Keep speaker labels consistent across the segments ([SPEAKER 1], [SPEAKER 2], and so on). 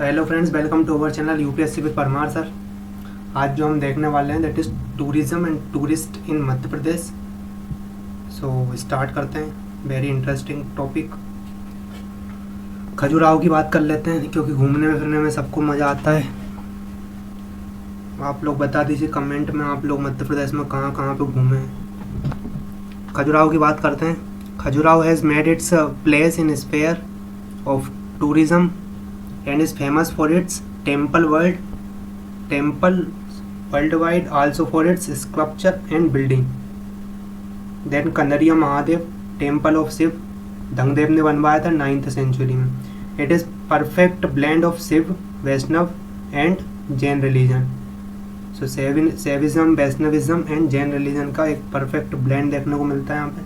[SPEAKER 1] तो hello friends, welcome to our channel UPSC with Parmar sir. आज जो हम देखने वाले हैं that is tourism and tourist in Madhya Pradesh. So start करते हैं। Very interesting topic. खजुराहो की बात कर लेते हैं क्योंकि घूमने फिरने में सबको मज़ा आता है। आप लोग बता दीजिए कमेंट में, आप लोग मध्य प्रदेश में कहाँ कहाँ पे घूमे हैं। खजुराहो की बात करते हैं। Khajuraho has made its place in sphere of tourism and is famous for its temple worldwide, also for its sculpture and building. Then Kanariya Mahadev temple of Shiv Dhangdev ने बनवाया था 9th सेंचुरी में। It is perfect blend of Shiv, Vaishnav and Jain religion. So Shaivism, Vaishnavism and Jain religion का एक perfect blend देखने को मिलता है यहाँ पे।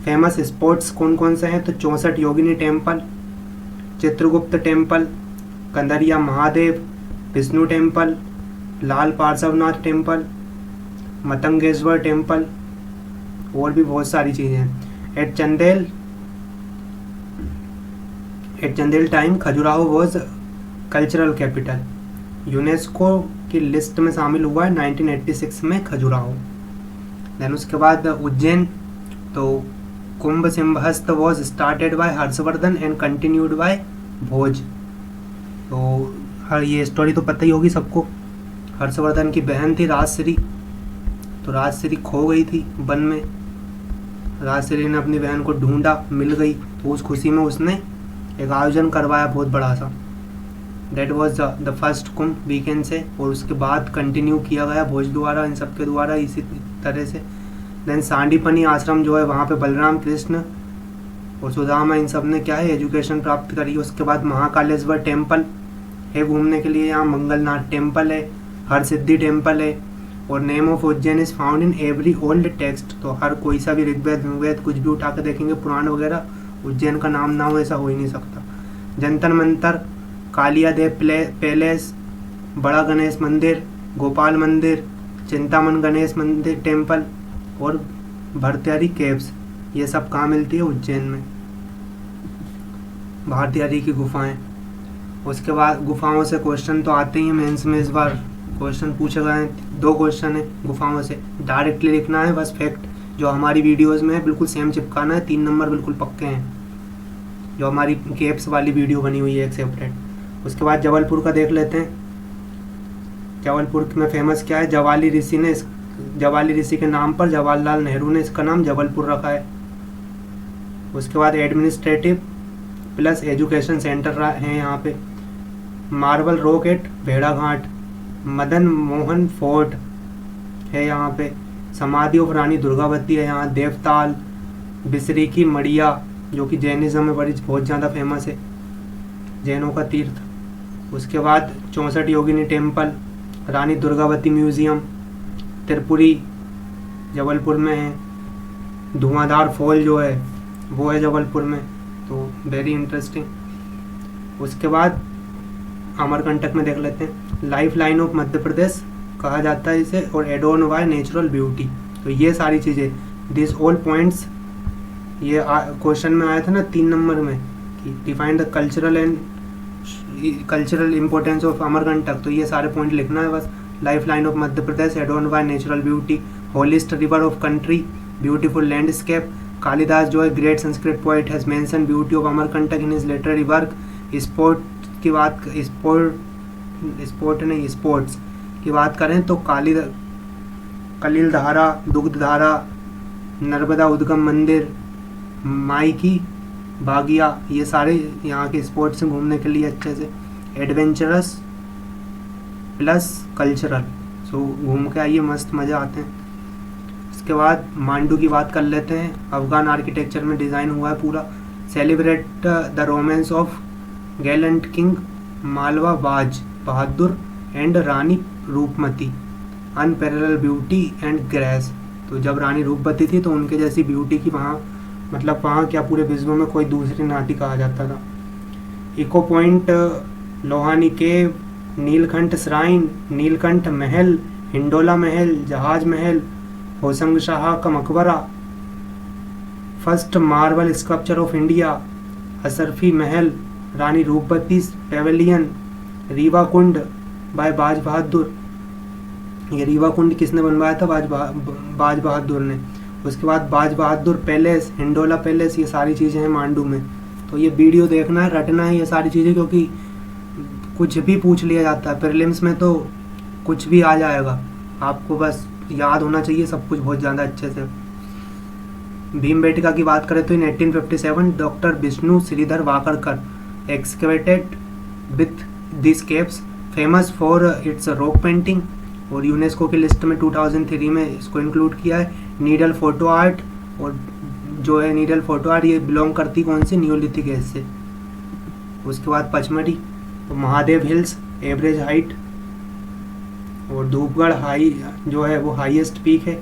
[SPEAKER 1] फेमस स्पॉट्स कौन कौन से हैं तो 64 Yogini temple, Chitragupta temple, Kandariya Mahadev, Vishnu temple, Lal Parshvanath temple, Matangeshwar temple और भी बहुत सारी चीज़ें हैं। At Chandel time Khajuraho was cultural capital. UNESCO की लिस्ट में शामिल हुआ है 1986 में खजुराहो। देन उसके बाद उज्जैन, तो Kumbh Simhastha was started by Harshvardhan and continued by Bhoj. तो हर ये स्टोरी तो पता ही होगी सबको। हर्षवर्धन की बहन थी राजश्री, तो राजश्री खो गई थी वन में। राजश्री ने अपनी बहन को ढूंढा, मिल गई, तो उस खुशी में उसने एक आयोजन करवाया बहुत बड़ा सा। That was the first Kumbh we can say. और उसके बाद कंटिन्यू किया गया भोज द्वारा, इन सब के द्वारा इसी तरह से। देन सांडीपनी आश्रम जो है वहाँ पे बलराम, कृष्ण और सुदामा इन सब ने क्या है एजुकेशन प्राप्त करी। उसके बाद महाकालेश्वर टेम्पल है घूमने के लिए, यहाँ मंगलनाथ टेम्पल है, हरसिद्धि टेम्पल है। और name of Ujjain is found in every old text. तो हर कोई सा भी ऋग्वेद कुछ भी उठा के देखेंगे, पुराण वगैरह, उज्जैन का नाम ना हो ऐसा हो ही नहीं सकता। जंतर मंतर, कालिया देव पैलेस, बड़ा गणेश मंदिर, गोपाल मंदिर, चिंतामन गणेश मंदिर टेम्पल और भरतहरी केव्स, ये सब कहाँ मिलती है उज्जैन में। भरतहरी की गुफाएं। उसके बाद गुफाओं से क्वेश्चन तो आते ही हैं मेंस में। इस बार क्वेश्चन पूछे गए हैं, 2 क्वेश्चन है गुफाओं से। डायरेक्टली लिखना है बस फैक्ट जो हमारी वीडियोस में है बिल्कुल सेम चिपकाना है। 3 नंबर बिल्कुल पक्के हैं जो हमारी केव्स वाली वीडियो बनी हुई है एक सेपरेट। उसके बाद जबलपुर का देख लेते हैं। जबलपुर में फेमस क्या है, जवाली ऋषि के नाम पर जवाहरलाल नेहरू ने इसका नाम जबलपुर रखा है। उसके बाद एडमिनिस्ट्रेटिव प्लस एजुकेशन सेंटर है यहाँ पे। मार्बल रॉक एट भेड़ाघाट, मदन मोहन फोर्ट है यहाँ पे। समाधि ऑफ रानी दुर्गावती है यहाँ। देवताल, बिसरी की मड़िया जो कि जैनिज्म में बहुत ज़्यादा फेमस है, जैनों का तीर्थ। उसके बाद 64 योगिनी टेम्पल, रानी दुर्गावती म्यूजियम, त्रिपुरी जबलपुर में है। धुआंधार फॉल जो है वो है जबलपुर में, तो वेरी इंटरेस्टिंग। उसके बाद अमरकंटक में देख लेते हैं। लाइफ लाइन ऑफ मध्य प्रदेश कहा जाता है इसे, और एडोन बाय नेचुरल ब्यूटी। तो ये सारी चीज़ें, दिस ऑल पॉइंट्स, ये क्वेश्चन में आया था ना 3 नंबर में कि define the cultural importance of Amarkantak. तो ये सारे पॉइंट लिखना है बस। Life line of Madhya Pradesh, adorn by natural beauty, holiest river of country, beautiful landscape. Kalidas जो है great Sanskrit poet has mention beauty of Amarkantak in his literary work. Sports की बात करें तो कलिल धारा, दुग्ध धारा, नर्मदा उद्गम मंदिर, माई की बागिया, ये सारे यहाँ के स्पोर्ट्स हैं घूमने के लिए अच्छे से। एडवेंचरस प्लस कल्चरल, सो घूम के आइए, मस्त मज़ा आते हैं। इसके बाद मांडू की बात कर लेते हैं। अफगान आर्किटेक्चर में डिज़ाइन हुआ है पूरा। Celebrate the romance of gallant king Malwa Baz Bahadur and Rani Roopmati, unparalleled beauty and grace. तो जब रानी रूपमती थी तो उनके जैसी ब्यूटी की वहाँ, मतलब वहाँ क्या पूरे विश्व में कोई दूसरी नाटी कहा जाता था। इको पॉइंट, लोहानी केव, नीलकंठ श्राइन, नीलकंठ महल, हिंडोला महल, जहाज महल, होशंग शाह का मकबरा, first marble sculpture of India, Asarfi महल, रानी रूपवती पेवेलियन, रीवा कुंड बाय बाज बहादुर, ये रीवा कुंड किसने बनवाया था? बाज बहादुर ने। उसके बाद बाज बहादुर पैलेस, हिंडोला पैलेस, ये सारी चीज़ें हैं मांडू में। तो ये वीडियो देखना है, रटना है ये सारी चीज़ें, क्योंकि कुछ भी पूछ लिया जाता है प्रीलिम्स में, तो कुछ भी आ जाएगा, आपको बस याद होना चाहिए सब कुछ बहुत ज़्यादा अच्छे से। भीमबेटका की बात करें तो in 1857 doctor Vishnu Shridhar Wakankar excavated with this caves famous for its rock painting, और यूनेस्को की लिस्ट में 2003 में इसको इंक्लूड किया है। नीडल फोटो आर्ट, और जो है नीडल फोटो आर्ट ये बिलोंग करती कौन से? नियोलिथिक एज से। उसके बाद पचमढ़ी, तो महादेव हिल्स एवरेज हाइट, और धूपगढ़ हाई जो है वो हाईएस्ट पीक है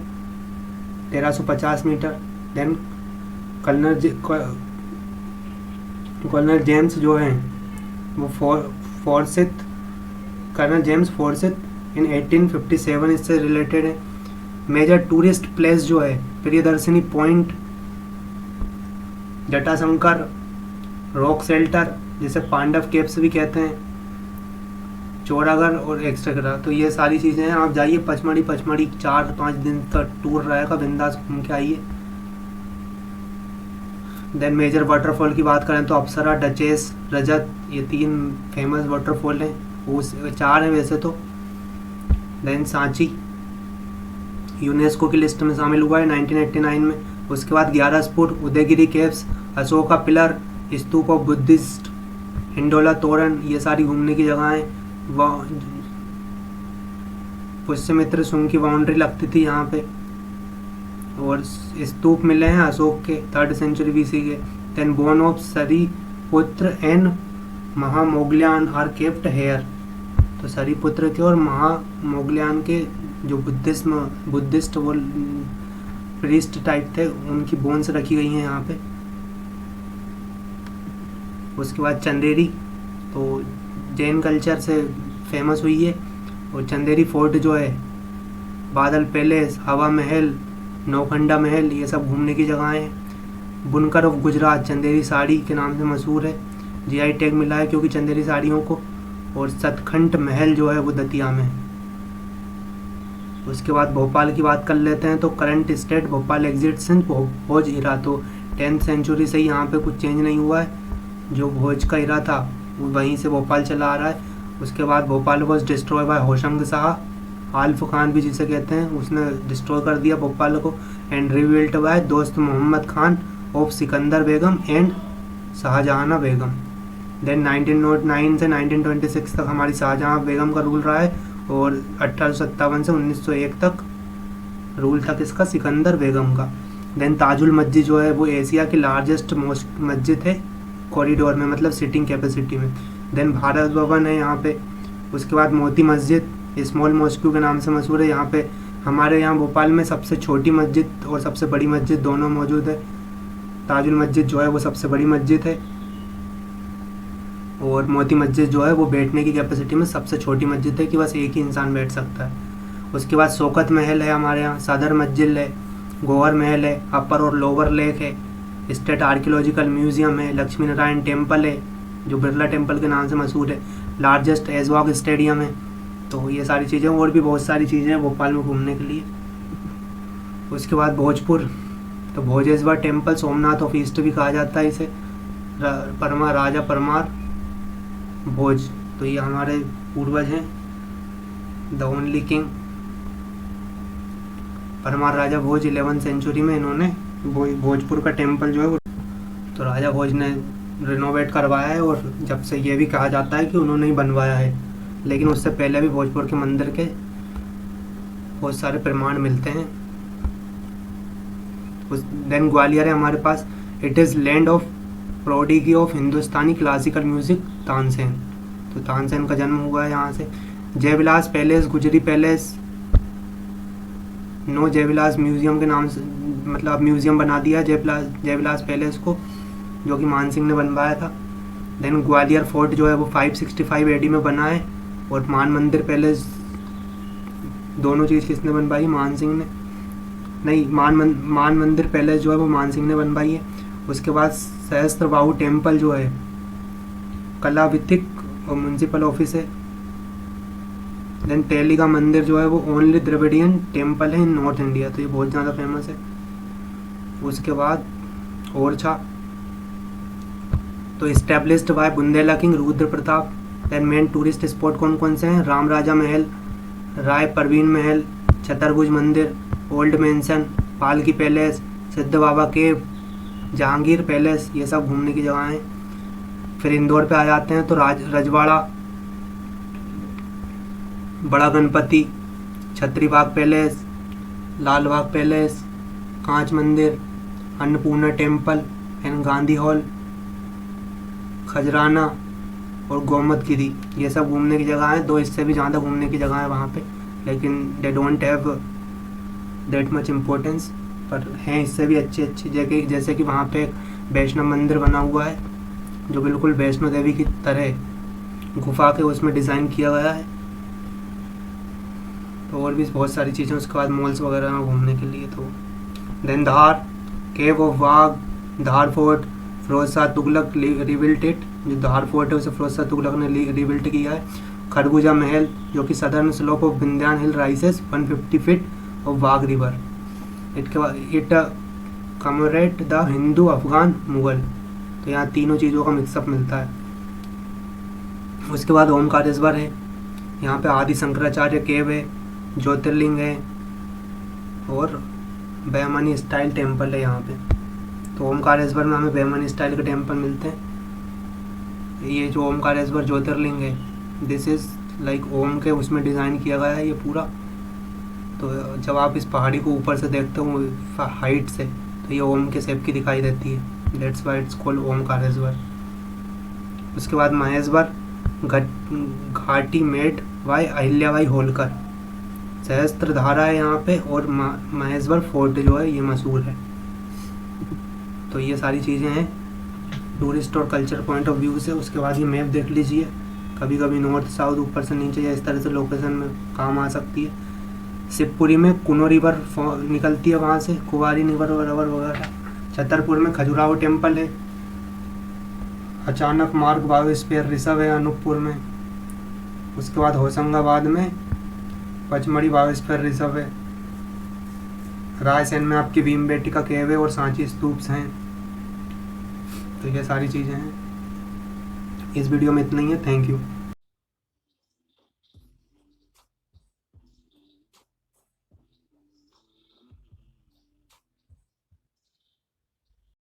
[SPEAKER 1] 1350 मीटर। देन कर्नल जेम्स जो हैं वो फोर्सिथ, कर्नल जेम्स फोर्सिथ इन 1857 इससे रिलेटेड है। मेजर टूरिस्ट प्लेस जो है Priyadarshini point, Jatashankar, rock shelter जिसे पांडव केव्स भी कहते हैं, चौरागढ़ और एक्स्ट्रा। तो ये सारी चीज़ें हैं, आप जाइए पचमढ़ी 4-5 दिन तक टूर रहेगा, बिंदास घूम के आइए। देन मेजर वाटरफॉल की बात करें तो अप्सरा, डचेस, रजत, ये 3 फेमस वाटरफॉल हैं, वो 4 हैं वैसे तो। देन सांची यूनेस्को की लिस्ट में शामिल हुआ है 1989 में। उसके बाद 11 स्फुट, Udayagiri caves, Ashoka pillar, stupa of Buddhist, Hindola Toran, ये सारी घूमने की जगह हैं। पुष्यमित्र शुंग की बाउंड्री लगती थी यहाँ पे, और स्तूप मिले हैं अशोक के 3rd सेंचुरी BC के। Then bone of Sariputra and Mahamoggallana are kept here, तो सरीपुत्र के और महामोगल्यान के जो बुद्धिस्ट वो प्रीस्ट टाइप थे, उनकी बोन्स रखी गई हैं यहाँ पे। उसके बाद चंदेरी, तो जैन कल्चर से फेमस हुई है, और चंदेरी फोर्ट जो है, बादल पैलेस, हवा महल, नौखंडा महल, ये सब घूमने की जगह हैं। बुनकर ऑफ गुजरात, चंदेरी साड़ी के नाम से मशहूर है, GI टैग मिला है क्योंकि चंदेरी साड़ियों को। और सतखंड महल जो है वो दतिया में है। उसके बाद भोपाल की बात कर लेते हैं, तो करंट स्टेट भोपाल एग्जिट्स इन भोज इरा, तो 10th सेंचुरी से यहाँ पे कुछ चेंज नहीं हुआ है, जो भोज का इरा था वहीं से भोपाल चला आ रहा है। उसके बाद Bhopal was destroy by Hoshang Shah, Alp Khan भी जिसे कहते हैं, उसने डिस्ट्रॉय कर दिया भोपाल को, and rebuilt by Dost Mohammad Khan of Sikandar Begum and Shahjahan Begum. Then 1909 से 1926 तक हमारी शाहजहां बेगम का रूल रहा है, और 1857 से 1901 तक रूल था किसका? सिकंदर बेगम का। देन ताजुल मस्जिद जो है वो एशिया की लार्जेस्ट मस्जिद है कॉरिडोर में, मतलब सिटिंग कैपेसिटी में। देन भारत भवन है यहाँ पे। उसके बाद मोती मस्जिद स्मॉल मॉस्क्यू के नाम से मशहूर है। यहाँ पे हमारे यहाँ भोपाल में सबसे छोटी मस्जिद और सबसे बड़ी मस्जिद दोनों मौजूद है। ताजुल मस्जिद जो है वो सबसे बड़ी मस्जिद है, और मोती मस्जिद जो है वो बैठने की कैपेसिटी में सबसे छोटी मस्जिद है कि बस एक ही इंसान बैठ सकता है। उसके बाद शौकत महल है हमारे यहाँ, सदर मस्जिद है, गौहर महल है, अपर और लोअर लेक है, स्टेट आर्कियोलॉजिकल म्यूजियम है, लक्ष्मी नारायण टेम्पल है जो बिरला टेम्पल के नाम से मशहूर है, लार्जेस्ट ऐशबाग स्टेडियम है। तो ये सारी चीज़ें, और भी बहुत सारी चीज़ें हैं भोपाल में घूमने के लिए। उसके बाद भोजपुर, तो Bhojeshwar temple, Somnath of east भी कहा जाता है इसे, परमार राजा परमार भोज, तो ये हमारे पूर्वज हैं, the only king Parmar Raja Bhoj. 11th century में इन्होंने भोजपुर का टेम्पल जो है तो राजा भोज ने रिनोवेट करवाया है, और जब से ये भी कहा जाता है कि उन्होंने ही बनवाया है, लेकिन उससे पहले भी भोजपुर के मंदिर के बहुत सारे प्रमाण मिलते हैं। देन ग्वालियर है हमारे पास, it is land of prodigy of Hindustani classical music Tansen, तो तानसेन का जन्म हुआ है यहाँ से। Jai Vilas palace, Gujari palace, no Jai Vilas museum के नाम से, मतलब म्यूजियम बना दिया जयविलास पैलेस को, जो कि मान सिंह ने बनवाया था। देन ग्वालियर फोर्ट जो है वो 565 AD में बना है, और मान मंदिर पैलेस, दोनों चीज़ किसने बनवाई? मान सिंह ने, नहीं, मान मंदिर पैलेस जो है वो मान सिंह ने बनवाई है। उसके बाद सहस्त्रबाहु टेम्पल जो है कलाविथिक और म्यूनसिपल ऑफिस है। देन टेली का मंदिर जो है वो ओनली द्रविडियन टेम्पल है इन नॉर्थ इंडिया, तो ये बहुत ज़्यादा फेमस है। उसके बाद ओरछा, तो established by Bundela king Rudra Pratap. Then main tourist spot कौन कौन से हैं? राम राजा महल, राय परवीन महल, छतरभुज मंदिर, ओल्ड मेंशन, पालकी पैलेस, सिद्ध बाबा केव, जहांगीर पैलेस, ये सब घूमने की जगह हैं। फिर इंदौर पे आ जाते हैं तो रजवाड़ा, बड़ा गणपति, छत्री बाग पैलेस, लाल बाग पैलेस, कांच मंदिर, Annapurna temple and Gandhi hall, Khajrana और गोमत गिरी, ये सब घूमने की जगह है। 2 इससे भी ज़्यादा घूमने की जगह है वहाँ पे, लेकिन they don't have that much importance, पर हैं इससे भी अच्छी अच्छी जगह। जैसे कि वहाँ पे वैष्णव मंदिर बना हुआ है जो बिल्कुल वैष्णो देवी की तरह गुफा के उसमें डिज़ाइन किया गया है। तो और भी बहुत सारी चीज़ें, उसके बाद मॉल्स वगैरह में घूमने के लिए। तो देन Dhar, cave of Wagh, Dhar fort, Firoz Shah Tughlaq rebuilt it, जो धार फोर्ट है उसे फिरोज शाह तुगलक ने रिबिल्ट किया है। खरबूजा महल जो कि southern slope of Vindhyan hill rises 150 feet of Wagh river. It commemorate the Hindu Afghan Mughal, तो यहाँ तीनों चीज़ों का मिक्सअप मिलता है। उसके बाद ओमकारेश्वर है, यहाँ पे आदि शंकराचार्य केव है, ज्योतिर्लिंग है और बैमनी स्टाइल टेम्पल है यहाँ पे। तो ओमकारेश्वर में हमें बैमनी स्टाइल के टेम्पल मिलते हैं। ये जो ओमकारेश्वर ज्योतिर्लिंग है, दिस इज़ लाइक ओम के उसमें डिज़ाइन किया गया है ये पूरा। तो जब आप इस पहाड़ी को ऊपर से देखते हो हाइट से, तो ये ओम के शेप की दिखाई देती है, that's why it's called Omkareshwar. उसके बाद महेश्वर घाटी मेड बाय अहिल्याबाई होलकर, सहस्त्रधारा है यहाँ पे, और महेश्वर फोर्ट जो है ये मशहूर है। तो ये सारी चीज़ें हैं टूरिस्ट और कल्चर पॉइंट ऑफ व्यू से। उसके बाद ये मैप देख लीजिए, कभी कभी नॉर्थ साउथ ऊपर से नीचे या इस तरह से लोकेशन में काम आ सकती है। शिवपुरी में कुनो रिवर निकलती है, वहाँ से कुवारी रिवर वगैरह। छतरपुर में खजुराहो टेम्पल है। अचानक मार्ग बायोस्फीयर रिजर्व है अनूपपुर में। उसके बाद होशंगाबाद में पचमढ़ी बायोस्फीयर रिजर्व है। रायसेन में आपकी भीमबेटका केव है और सांची स्तूप्स हैं। तो ये सारी चीज़ें हैं। इस वीडियो में इतना ही है। Thank you.